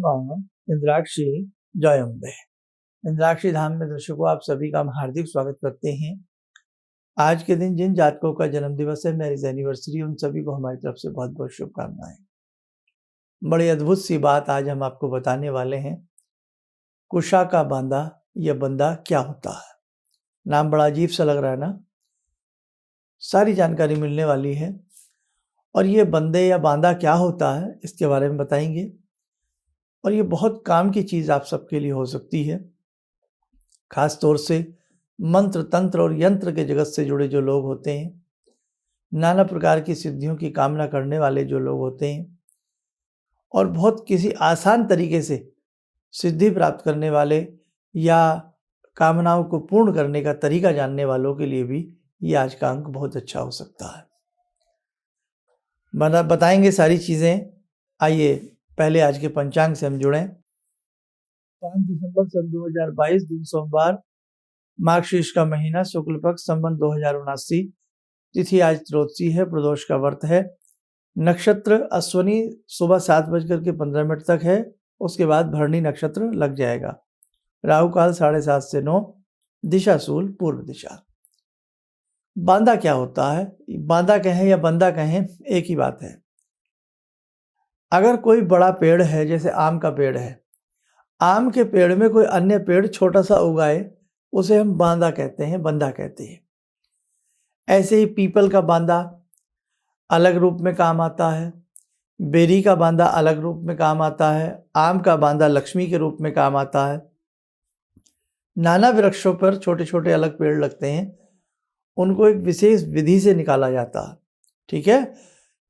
नमः इंद्राक्षी जय अम्बे। इंद्राक्षी धाम में दर्शकों आप सभी का हम हार्दिक स्वागत करते हैं। आज के दिन जिन जातकों का जन्म दिवस है, मैरिज एनिवर्सरी, उन सभी को हमारी तरफ से बहुत बहुत शुभकामनाएं। बड़ी अद्भुत सी बात आज हम आपको बताने वाले हैं। कुशा का बांदा या बंदा क्या होता है? नाम बड़ा अजीब सा लग रहा है ना? सारी जानकारी मिलने वाली है और ये बंदे या बांदा क्या होता है इसके बारे में बताएंगे। और ये बहुत काम की चीज़ आप सबके लिए हो सकती है, खास तौर से मंत्र तंत्र और यंत्र के जगत से जुड़े जो लोग होते हैं, नाना प्रकार की सिद्धियों की कामना करने वाले जो लोग होते हैं और बहुत किसी आसान तरीके से सिद्धि प्राप्त करने वाले या कामनाओं को पूर्ण करने का तरीका जानने वालों के लिए भी ये आज का अंक बहुत अच्छा हो सकता है। बताएंगे सारी चीज़ें। आइए पहले आज के पंचांग से हम जुड़ें। 5 दिसंबर सन 2022 दिन सोमवार, मार्गशीर्ष का महीना, शुक्ल पक्ष, संवत 2079, तिथि आज त्रयोदशी है, प्रदोष का व्रत है, नक्षत्र अश्वनी सुबह 7:15 तक है, उसके बाद भरणी नक्षत्र लग जाएगा। राहु काल 7:30 से 9, दिशा शूल पूर्व दिशा। बांदा क्या होता है? बांदा कहें या बंदा कहें एक ही बात है। अगर कोई बड़ा पेड़ है, जैसे आम का पेड़ है, आम के पेड़ में कोई अन्य पेड़ छोटा सा उगाए, उसे हम बांदा कहते हैं, बंदा कहते हैं। ऐसे ही पीपल का बांदा अलग रूप में काम आता है, बेरी का बांदा अलग रूप में काम आता है, आम का बांदा लक्ष्मी के रूप में काम आता है। नाना वृक्षों पर छोटे छोटे अलग पेड़ लगते हैं, उनको एक विशेष विधि से निकाला जाता है। ठीक है,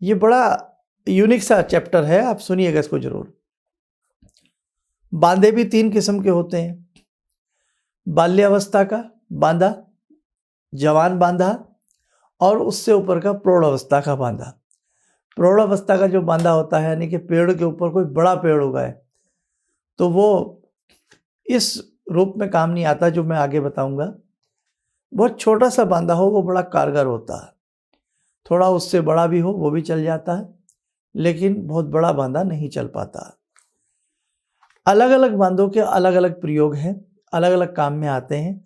ये बड़ा यूनिक सा चैप्टर है, आप सुनिएगा इसको जरूर। बांदे भी 3 किस्म के होते हैं। बाल्यावस्था का बांदा, जवान बांदा और उससे ऊपर का प्रौढ़ अवस्था का बांदा। प्रौढ़ अवस्था का जो बांदा होता है, यानी कि पेड़ के ऊपर कोई बड़ा पेड़ उगाए, तो वो इस रूप में काम नहीं आता जो मैं आगे बताऊंगा। बहुत छोटा सा बांदा हो वो बड़ा कारगर होता है, थोड़ा उससे बड़ा भी हो वो भी चल जाता है, लेकिन बहुत बड़ा बांदा नहीं चल पाता। अलग अलग बांदों के अलग अलग प्रयोग हैं, अलग अलग काम में आते हैं।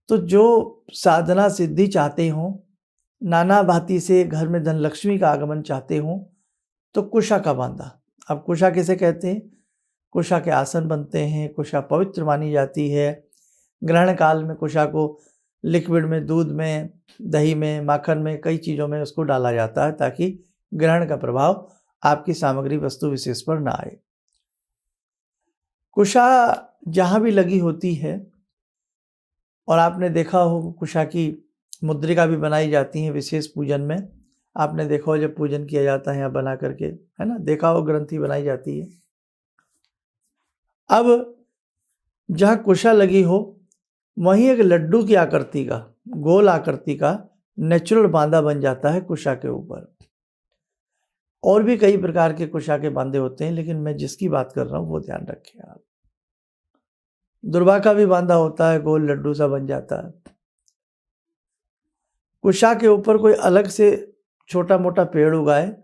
तो जो साधना सिद्धि चाहते हों, नाना भांति से घर में धन लक्ष्मी का आगमन चाहते हों, तो कुशा का बांदा। अब कुशा किसे कहते हैं? कुशा के आसन बनते हैं, कुशा पवित्र मानी जाती है। ग्रहण काल में कुशा को लिक्विड में, दूध में, दही में, माखन में, कई चीज़ों में उसको डाला जाता है ताकि ग्रहण का प्रभाव आपकी सामग्री वस्तु विशेष पर ना आए। कुशा जहाँ भी लगी होती है, और आपने देखा हो कुशा की मुद्रिका भी बनाई जाती है विशेष पूजन में। आपने देखा हो जब पूजन किया जाता है यहाँ बना करके, है ना, देखा हो ग्रंथि बनाई जाती है। अब जहाँ कुशा लगी हो वहीं एक लड्डू की आकृति का, गोल आकृति का नेचुरल बांदा बन जाता है कुशा के ऊपर। और भी कई प्रकार के कुशा के बांधे होते हैं, लेकिन मैं जिसकी बात कर रहा हूँ वो ध्यान रखें आप। दुर्वा का भी बांधा होता है, गोल लड्डू सा बन जाता है। कुशा के ऊपर कोई अलग से छोटा मोटा पेड़ उगाए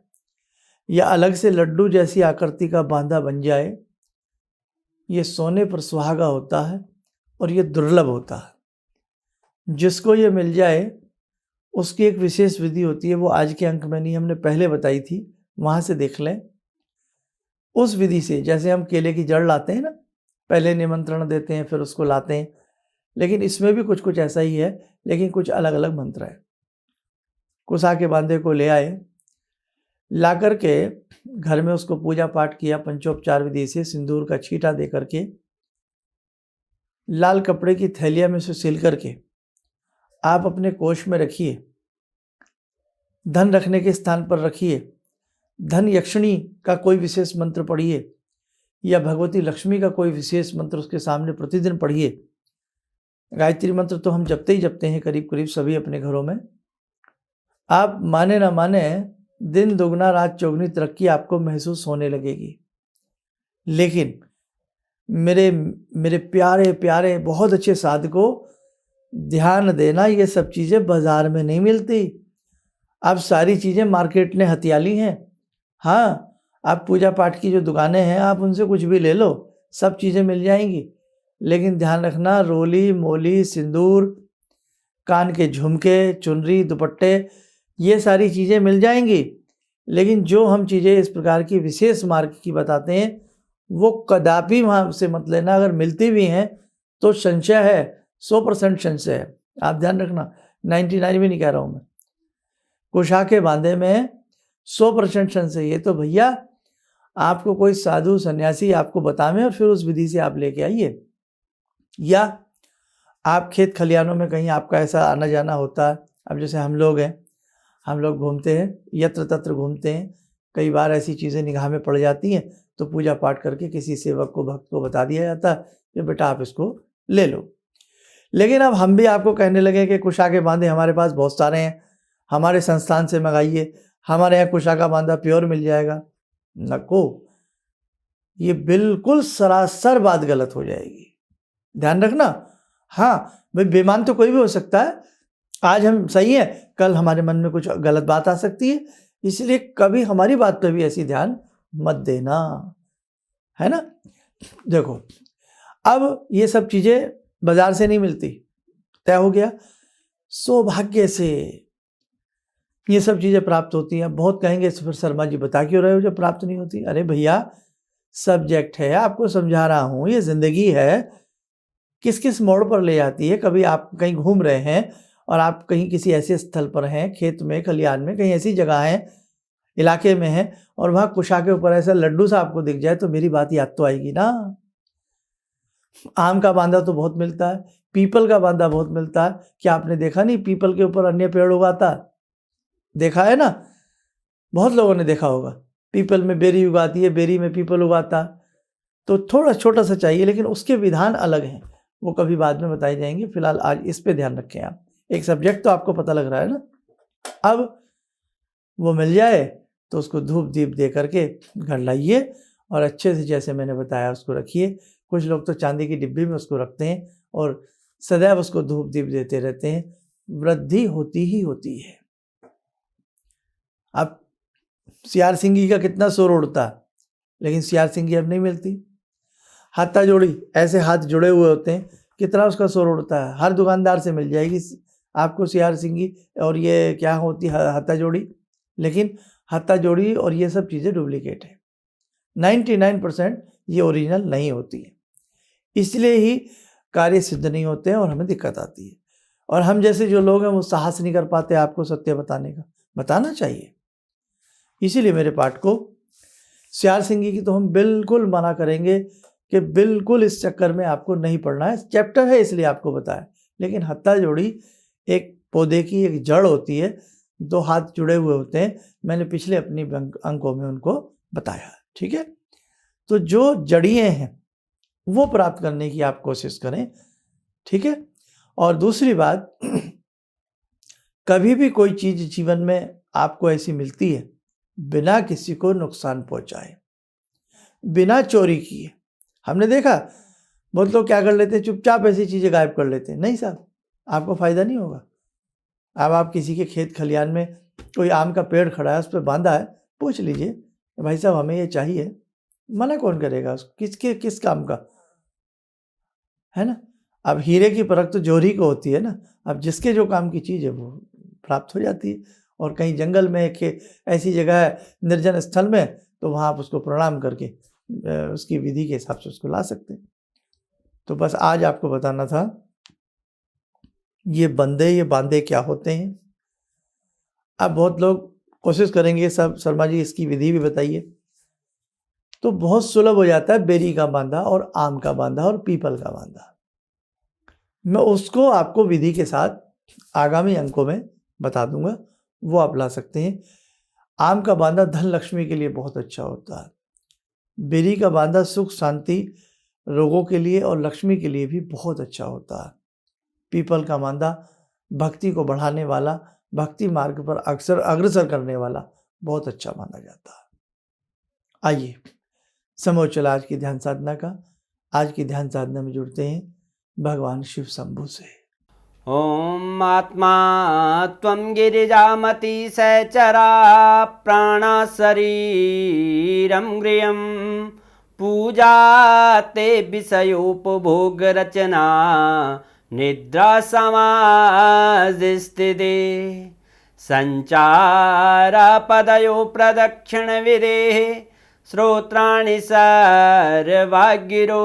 या अलग से लड्डू जैसी आकृति का बांधा बन जाए, ये सोने पर सुहागा होता है और ये दुर्लभ होता है। जिसको ये मिल जाए उसकी एक विशेष विधि होती है, वो आज के अंक में नहीं, हमने पहले बताई थी, वहाँ से देख लें। उस विधि से, जैसे हम केले की जड़ लाते हैं ना, पहले निमंत्रण देते हैं फिर उसको लाते हैं, लेकिन इसमें भी कुछ कुछ ऐसा ही है, लेकिन कुछ अलग अलग मंत्र है। कुशा के बांधे को ले आए, ला करके घर में उसको पूजा पाठ किया, पंचोपचार विधि से सिंदूर का छींटा दे करके लाल कपड़े की थैलिया में से सिल करके आप अपने कोष में रखिए, धन रखने के स्थान पर रखिए। धन यक्षिणी का कोई विशेष मंत्र पढ़िए या भगवती लक्ष्मी का कोई विशेष मंत्र उसके सामने प्रतिदिन पढ़िए। गायत्री मंत्र तो हम जपते ही जपते हैं करीब करीब सभी अपने घरों में। आप माने ना माने, दिन दुगना रात चौगनी तरक्की आपको महसूस होने लगेगी। लेकिन मेरे प्यारे प्यारे बहुत अच्छे साधकों, ध्यान देना, ये सब चीज़ें बाजार में नहीं मिलती। अब सारी चीज़ें मार्केट ने हथिया ली हैं। हाँ, आप पूजा पाठ की जो दुकानें हैं आप उनसे कुछ भी ले लो, सब चीज़ें मिल जाएंगी, लेकिन ध्यान रखना रोली मोली सिंदूर, कान के झुमके, चुनरी, दुपट्टे, ये सारी चीज़ें मिल जाएंगी, लेकिन जो हम चीज़ें इस प्रकार की विशेष मार्ग की बताते हैं वो कदापि वहाँ से मत लेना। अगर मिलती भी हैं तो संशय है, 100% संशय है। आप ध्यान रखना, 99 भी नहीं कह रहा हूँ मैं। कुशाके बांधे में 100% संशय। ये तो भैया आपको कोई साधु सन्यासी आपको बतावे और फिर उस विधि से आप लेके आइए, या आप खेत खलियानों में कहीं आपका ऐसा आना जाना होता है। अब जैसे हम लोग हैं, हम लोग घूमते हैं, यत्र तत्र घूमते हैं, कई बार ऐसी चीज़ें निगाह में पड़ जाती हैं तो पूजा पाठ करके किसी सेवक को भक्त को बता दिया जाता है कि बेटा आप इसको ले लो। लेकिन अब हम भी आपको कहने लगे कि कुशाके बांधे हमारे पास बहुत सारे हैं, हमारे संस्थान से मंगाइए, हमारे यहाँ कुशाका बांधा प्योर मिल जाएगा। नको, ये बिल्कुल सरासर बात गलत हो जाएगी, ध्यान रखना। हाँ भाई, बेईमान तो कोई भी हो सकता है, आज हम सही है कल हमारे मन में कुछ गलत बात आ सकती है, इसलिए कभी हमारी बात पे भी ऐसी ध्यान मत देना, है ना। देखो अब ये सब चीज़ें बाजार से नहीं मिलती, तय हो गया। सौभाग्य से ये सब चीज़ें प्राप्त होती हैं। बहुत कहेंगे फिर शर्मा जी बता क्यों रहे हो जब प्राप्त नहीं होती। अरे भैया सब्जेक्ट है, आपको समझा रहा हूँ, ये ज़िंदगी है, किस किस मोड़ पर ले जाती है। कभी आप कहीं घूम रहे हैं और आप कहीं किसी ऐसे स्थल पर हैं, खेत में खलियान में, कहीं ऐसी जगह है इलाके में है और वहाँ कुशा के ऊपर ऐसा लड्डू सा आपको दिख जाए तो मेरी बात याद तो आएगी ना। आम का बांधा तो बहुत मिलता है, पीपल का बांधा बहुत मिलता है। क्या आपने देखा नहीं पीपल के ऊपर अन्य पेड़ उगाता, देखा है ना, बहुत लोगों ने देखा होगा। पीपल में बेरी उगाती है, बेरी में पीपल उगाता, तो थोड़ा छोटा सा चाहिए, लेकिन उसके विधान अलग हैं, वो कभी बाद में बताए जाएंगे। फिलहाल आज इस पे ध्यान रखें आप, एक सब्जेक्ट तो आपको पता लग रहा है ना। अब वो मिल जाए तो उसको धूप दीप दे करके घर लाइए और अच्छे से जैसे मैंने बताया उसको रखिए। कुछ लोग तो चांदी की डिब्बी में उसको रखते हैं और सदैव उसको धूप दीप देते रहते हैं, वृद्धि होती ही होती है। अब सियार सिंगी का कितना शोर उड़ता, लेकिन सियार सिंगी अब नहीं मिलती। हाथा जोड़ी, ऐसे हाथ जुड़े हुए होते हैं, कितना उसका शोर उड़ता है। हर दुकानदार से मिल जाएगी आपको सियार सिंगी और ये क्या होती है हाथा जोड़ी, लेकिन हाथा जोड़ी और ये सब चीज़ें डुप्लीकेट है। 99% ये ओरिजिनल नहीं होती है, इसलिए ही कार्य सिद्ध नहीं होते हैं और हमें दिक्कत आती है। और हम जैसे जो लोग हैं वो साहस नहीं कर पाते आपको सत्य बताने का। बताना चाहिए, इसीलिए मेरे पाठ को सियार सिंगी की तो हम बिल्कुल मना करेंगे कि बिल्कुल इस चक्कर में आपको नहीं पढ़ना है। चैप्टर है इसलिए आपको बताया, लेकिन हत्ता जोड़ी एक पौधे की एक जड़ होती है, दो हाथ जुड़े हुए होते हैं, मैंने पिछले अपनी अंकों में उनको बताया, ठीक है। तो जो जड़ियाँ हैं वो प्राप्त करने की आप कोशिश करें, ठीक है। और दूसरी बात, कभी भी कोई चीज़ जीवन में आपको ऐसी मिलती है बिना किसी को नुकसान पहुंचाए, बिना चोरी किए। हमने देखा बहुत लोग क्या कर लेते हैं, चुपचाप ऐसी चीज़ें गायब कर लेते हैं। नहीं साहब, आपको फ़ायदा नहीं होगा। अब आप किसी के खेत खलियान में कोई आम का पेड़ खड़ा है, उस पर बांधा है, पूछ लीजिए भाई साहब हमें ये चाहिए, मना कौन करेगा उसको, किस काम का, है ना। अब हीरे की परख तो जोहरी को होती है ना। अब जिसके जो काम की चीज़ है वो प्राप्त हो जाती है। और कहीं जंगल में ऐसी जगह है निर्जन स्थल में, तो वहाँ आप उसको प्रणाम करके उसकी विधि के हिसाब से उसको ला सकते हैं। तो बस आज आपको बताना था ये बांधे क्या होते हैं। अब बहुत लोग कोशिश करेंगे सब, शर्मा जी इसकी विधि भी बताइए, तो बहुत सुलभ हो जाता है। बेरी का बांधा और आम का बांधा और पीपल का बांधा, मैं उसको आपको विधि के साथ आगामी अंकों में बता दूंगा, वो आप ला सकते हैं। आम का बांधा धन लक्ष्मी के लिए बहुत अच्छा होता है। बेरी का बांधा सुख शांति रोगों के लिए और लक्ष्मी के लिए भी बहुत अच्छा होता है। पीपल का बांधा भक्ति को बढ़ाने वाला, भक्ति मार्ग पर अक्सर अग्रसर करने वाला बहुत अच्छा माना जाता है। आइए समय चला आज की ध्यान साधना का। आज की ध्यान साधना में जुड़ते हैं भगवान शिव शंभु से। ॐ आत्मा त्वं गिरिजामति सहचरा प्राणा शरीरं गृहं पूजा ते विषयोपभोगरचना निद्रा समाधिस्थिते संचारपदयो प्रदक्षिणविधेः श्रोत्राणि सर्वागिरो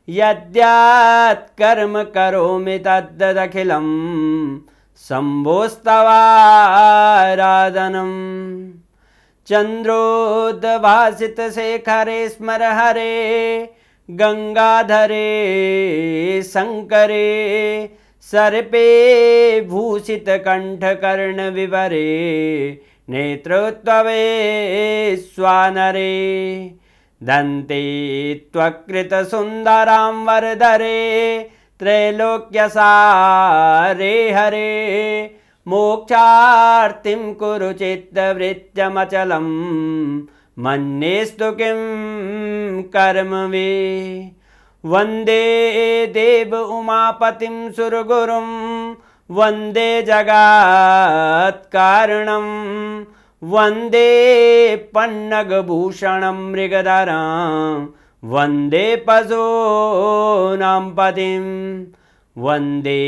यद्यात् कर्म करोमि तद्दखिलं शम्भोस्तवाराधनम् चन्द्रोद्भासितशेखरे स्मर हरे गंगाधरे शंकरे सर्पे भूषितकण्ठकर्णविवरे नेत्रोत्तवे स्वानरे दन्ते त्वकृतसुन्दरां वरदरे त्रैलोक्यसारे हरे मोक्षार्तिं कुरु चित्तवृत्त्यमचलं मन्येस्तु किं कर्म वे वन्दे देव उमापतिं सुरगुरुं वन्दे जगत्कारणं वन्दे पन्नगभूषणं मृगधरं वन्दे पशूनां पतिं वन्दे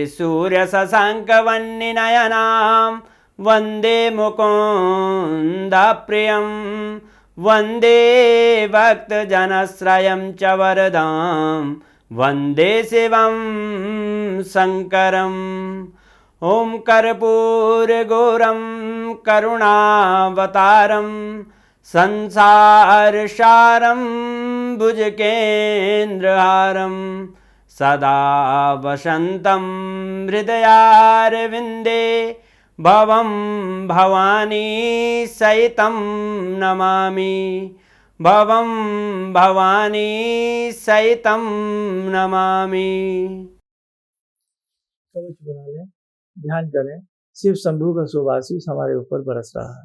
सूर्यशशाङ्कवह्निनयनां वन्दे मुकुन्दप्रियं वन्दे भक्तजनश्रयं च वरदां वन्दे शिवं शङ्करम् ॐ कर्पूरगौरं करुणावतारं संसारसारं भुजगेन्द्रहारं सदा वसन्तं हृदयारविन्दे भवं भवानी सहितं नमामि भवं भवानी सहितं नमामि। कवच बना लें, ध्यान करें, शिव शंभू का सुवासिस हमारे ऊपर बरस रहा है।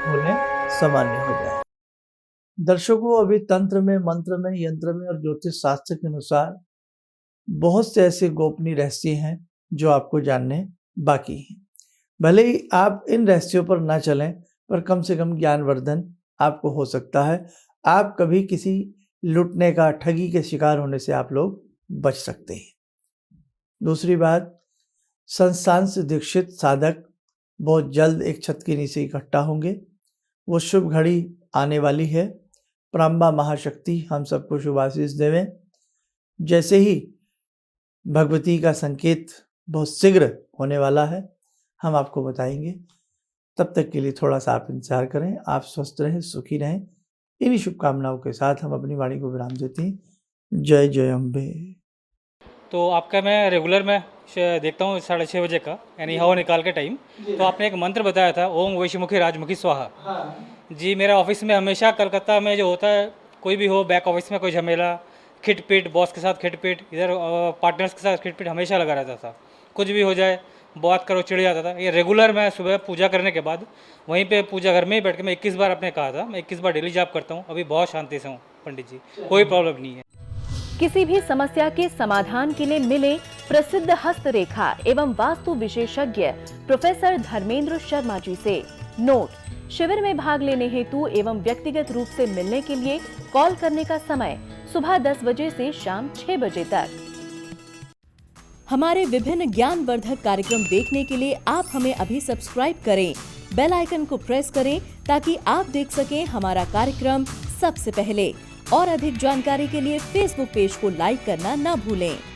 खोलें, सामान्य हो जाए। दर्शकों, अभी तंत्र में, मंत्र में, यंत्र में और ज्योतिष शास्त्र के अनुसार बहुत से ऐसे गोपनीय रहस्य हैं जो आपको जानने बाकी हैं। भले ही आप इन रहस्यों पर ना चलें, पर कम से कम ज्ञानवर्धन आपको हो सकता है। आप कभी किसी लूटने का, ठगी के शिकार होने से आप लोग बच सकते हैं। दूसरी बात, संस्थान से दीक्षित साधक बहुत जल्द एक छत के नीचे इकट्ठा होंगे। वो शुभ घड़ी आने वाली है। प्राम्बा महाशक्ति हम सबको शुभ आशीष देवें। जैसे ही भगवती का संकेत बहुत शीघ्र होने वाला है, हम आपको बताएंगे। तब तक के लिए थोड़ा सा आप इंतजार करें। आप स्वस्थ रहें, सुखी रहें। इन्हीं शुभकामनाओं के साथ हम अपनी वाणी को विराम देते हैं। जय जय अम्बे। तो आपका मैं रेगुलर में देखता हूँ 6:30 बजे का, यानी हवा निकाल के टाइम। तो आपने एक मंत्र बताया था, ओम वैश्यमुखी राजमुखी स्वाहा। जी, मेरा ऑफिस में हमेशा कलकत्ता में जो होता है, कोई भी हो, बैक ऑफिस में कोई झमेला, खिटपिट, बॉस के साथ खिटपिट, इधर पार्टनर्स के साथ खिटपिट हमेशा लगा रहता था। कुछ भी हो जाए, बात करो, चिढ़ जाता था। ये रेगुलर मैं सुबह पूजा करने के बाद वहीं पे पूजा घर में ही बैठ के मैं 21 बार आपने कहा था, मैं 21 बार डेली जाप करता हूँ। अभी बहुत शांति से हूँ पंडित जी, कोई प्रॉब्लम नहीं है। किसी भी समस्या के समाधान के लिए मिले प्रसिद्ध हस्तरेखा एवं वास्तु विशेषज्ञ प्रोफेसर धर्मेंद्र शर्मा जी से। नोट: शिविर में भाग लेने हेतु एवं व्यक्तिगत रूप से मिलने के लिए कॉल करने का समय सुबह 10 बजे से शाम 6 बजे तक। हमारे विभिन्न ज्ञानवर्धक कार्यक्रम देखने के लिए आप हमें अभी सब्सक्राइब करें, बेल आइकन को प्रेस करें ताकि आप देख सकें हमारा कार्यक्रम सबसे पहले। और अधिक जानकारी के लिए फेसबुक पेज को लाइक करना न भूलें।